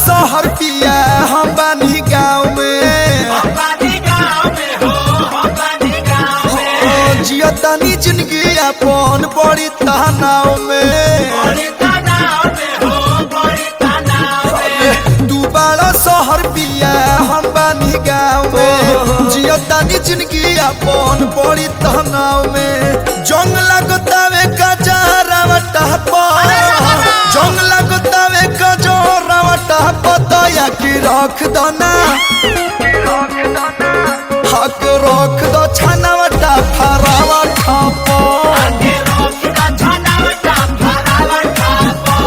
शहर पिया हम बानी गाँव में जियतानी जिंदगी अपन बड़ी तनाव में तू बड़ा शहर पिया हम बानी गाँव में जियतानी जिंदगी अपन बड़ी तनाव में जंग लगतावे कजरावटा जंग लगतावे कजरावटा पतया की रख दना हक रख दो छनावटा फरावा खापो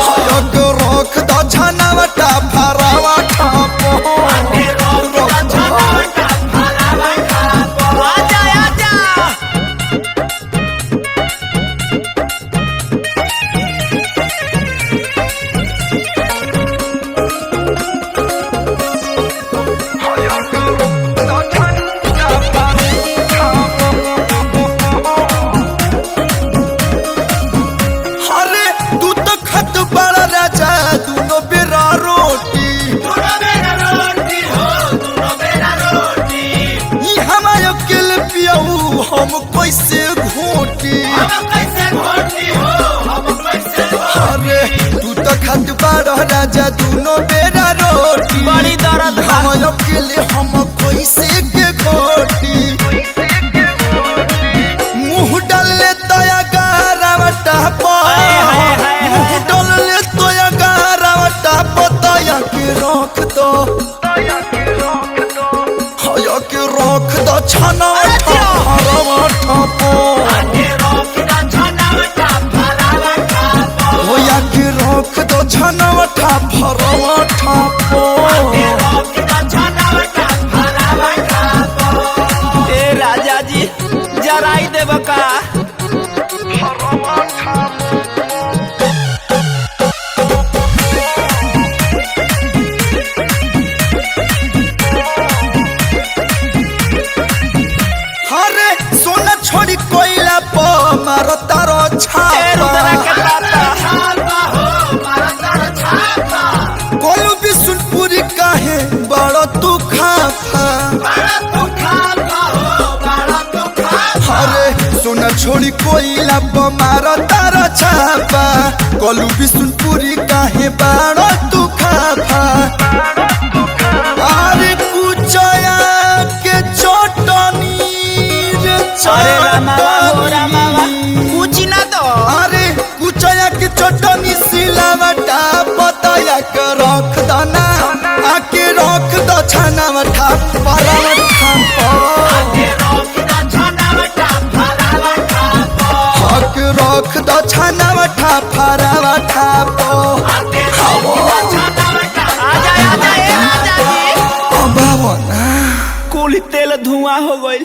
हक रख दो छनावटा फरावा खापो हम कैसे घोटी अरे तू तो खत बारह राजा दोनों बेरा रोटी बड़ी दर्द हम अकेले हम कैसे के घोटी मुँह डाले तया गारावटा मुँह डाले तया गारावटा पतया के रख दो के रख दो छना होया के रख दो छनावटा भरवा ठापो ए राजा जी जराई देव का छोड़ी कोयला प मारो तारो गोलू बिशुनपुरी काहे बड़ो तू खाफा अरे सोना छोड़ी कोयला प मारो तारो छापा गोलू बिशुनपुरी काहे बड़ो तू खाफा अरे कुचया के चोटनी अरे रामावा कुछ ना तो अरे कुचया की चटनी सिलावटा पतया के रख दना आके रख दो छनावटा परावटा हक रख दो छनावटा फरावटा कुल तेल धुआं हो गई।